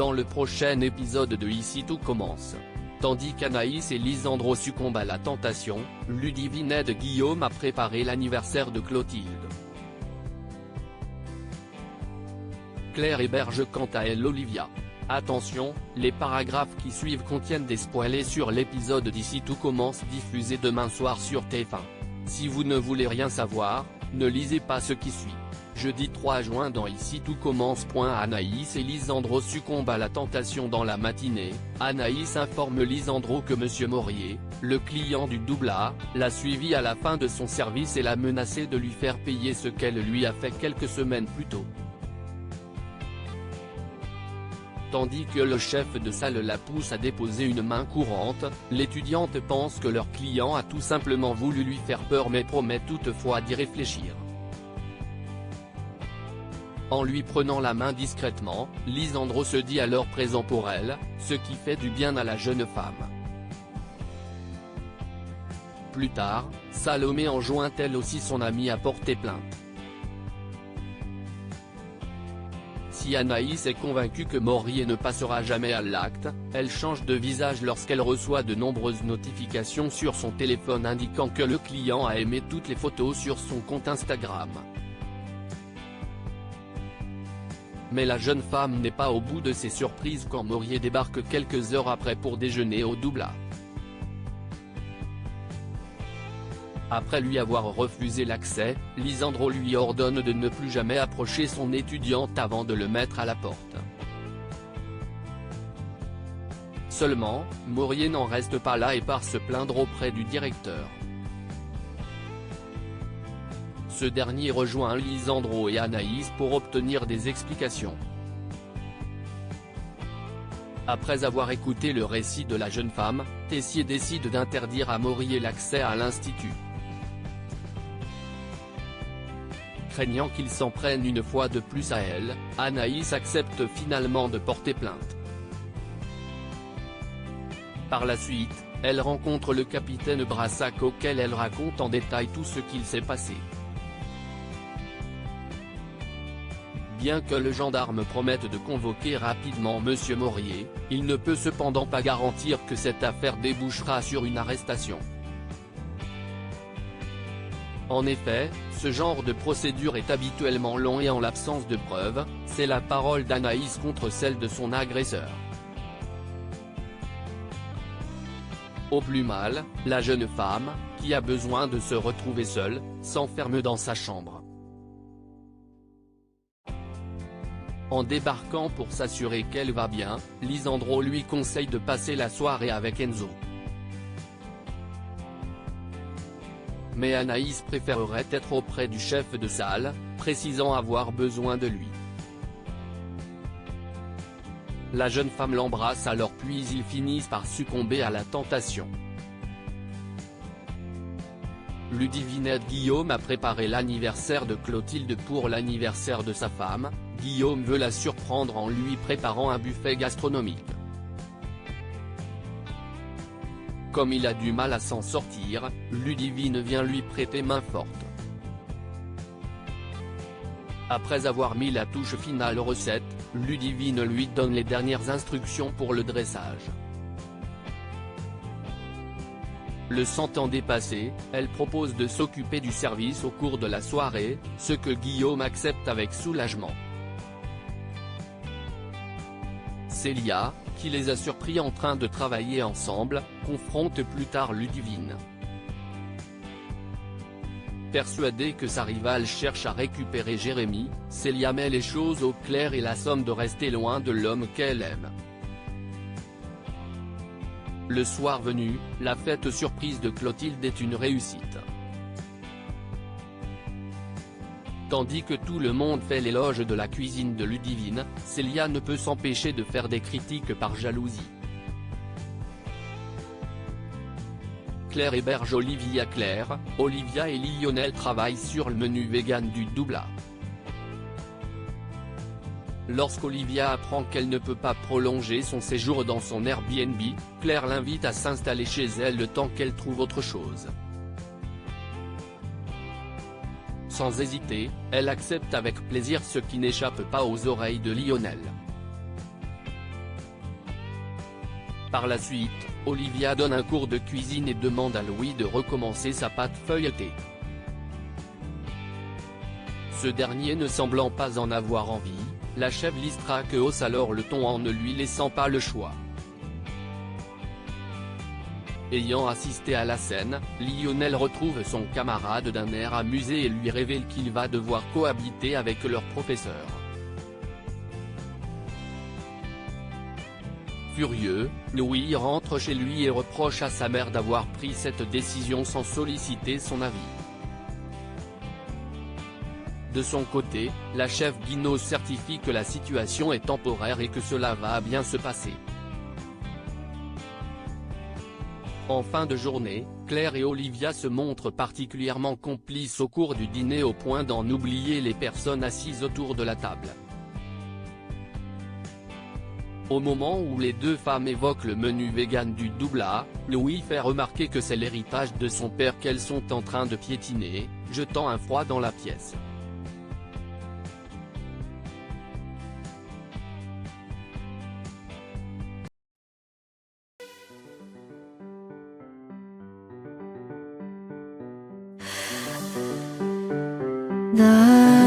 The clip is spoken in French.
dans le prochain épisode de Ici tout commence. Tandis qu'Anaïs et Lisandro succombent à la tentation, Ludivine aide Guillaume à préparer l'anniversaire de Clotilde. Claire héberge quant à elle Olivia. Attention, les paragraphes qui suivent contiennent des spoilers sur l'épisode d'Ici tout commence diffusé demain soir sur TF1. Si vous ne voulez rien savoir, ne lisez pas ce qui suit. Jeudi 3 juin dans Ici tout commence. Anaïs et Lisandro succombent à la tentation dans la matinée. Anaïs informe Lisandro que Monsieur Morier, le client du double A, l'a suivi à la fin de son service et l'a menacé de lui faire payer ce qu'elle lui a fait quelques semaines plus tôt. Tandis que le chef de salle la pousse à déposer une main courante, l'étudiante pense que leur client a tout simplement voulu lui faire peur mais promet toutefois d'y réfléchir. En lui prenant la main discrètement, Lisandro se dit alors présent pour elle, ce qui fait du bien à la jeune femme. Plus tard, Salomé enjoint elle aussi son amie à porter plainte. Si Anaïs est convaincue que Morier ne passera jamais à l'acte, elle change de visage lorsqu'elle reçoit de nombreuses notifications sur son téléphone indiquant que le client a aimé toutes les photos sur son compte Instagram. Mais la jeune femme n'est pas au bout de ses surprises quand Morier débarque quelques heures après pour déjeuner au double A. Après lui avoir refusé l'accès, Lisandro lui ordonne de ne plus jamais approcher son étudiante avant de le mettre à la porte. Seulement, Morier n'en reste pas là et part se plaindre auprès du directeur. Ce dernier rejoint Lisandro et Anaïs pour obtenir des explications. Après avoir écouté le récit de la jeune femme, Tessier décide d'interdire à Morier l'accès à l'institut. Craignant qu'il s'en prenne une fois de plus à elle, Anaïs accepte finalement de porter plainte. Par la suite, elle rencontre le capitaine Brassac auquel elle raconte en détail tout ce qu'il s'est passé. Bien que le gendarme promette de convoquer rapidement Monsieur Morier, il ne peut cependant pas garantir que cette affaire débouchera sur une arrestation. En effet, ce genre de procédure est habituellement long et en l'absence de preuves, c'est la parole d'Anaïs contre celle de son agresseur. Au plus mal, la jeune femme, qui a besoin de se retrouver seule, s'enferme dans sa chambre. En débarquant pour s'assurer qu'elle va bien, Lisandro lui conseille de passer la soirée avec Enzo. Mais Anaïs préférerait être auprès du chef de salle, précisant avoir besoin de lui. La jeune femme l'embrasse alors puis ils finissent par succomber à la tentation. Ludivine aide Guillaume à préparer l'anniversaire de Clotilde pour l'anniversaire de sa femme. Guillaume veut la surprendre en lui préparant un buffet gastronomique. Comme il a du mal à s'en sortir, Ludivine vient lui prêter main forte. Après avoir mis la touche finale aux recettes, Ludivine lui donne les dernières instructions pour le dressage. Le sentant dépassé, elle propose de s'occuper du service au cours de la soirée, ce que Guillaume accepte avec soulagement. Célia, qui les a surpris en train de travailler ensemble, confronte plus tard Ludivine. Persuadée que sa rivale cherche à récupérer Jérémy, Célia met les choses au clair et la somme de rester loin de l'homme qu'elle aime. Le soir venu, la fête surprise de Clotilde est une réussite. Tandis que tout le monde fait l'éloge de la cuisine de Ludivine, Célia ne peut s'empêcher de faire des critiques par jalousie. Claire héberge Olivia. Olivia et Lionel travaillent sur le menu vegan du double A. Lorsqu'Olivia apprend qu'elle ne peut pas prolonger son séjour dans son Airbnb, Claire l'invite à s'installer chez elle le temps qu'elle trouve autre chose. Sans hésiter, elle accepte avec plaisir ce qui n'échappe pas aux oreilles de Lionel. Par la suite, Olivia donne un cours de cuisine et demande à Louis de recommencer sa pâte feuilletée. Ce dernier ne semblant pas en avoir envie, la chef Listrac hausse alors le ton en ne lui laissant pas le choix. Ayant assisté à la scène, Lionel retrouve son camarade d'un air amusé et lui révèle qu'il va devoir cohabiter avec leur professeur. Furieux, Louis rentre chez lui et reproche à sa mère d'avoir pris cette décision sans solliciter son avis. De son côté, la chef Guinaud certifie que la situation est temporaire et que cela va bien se passer. En fin de journée, Claire et Olivia se montrent particulièrement complices au cours du dîner au point d'en oublier les personnes assises autour de la table. Au moment où les deux femmes évoquent le menu vegan du double A, Louis fait remarquer que c'est l'héritage de son père qu'elles sont en train de piétiner, jetant un froid dans la pièce. 나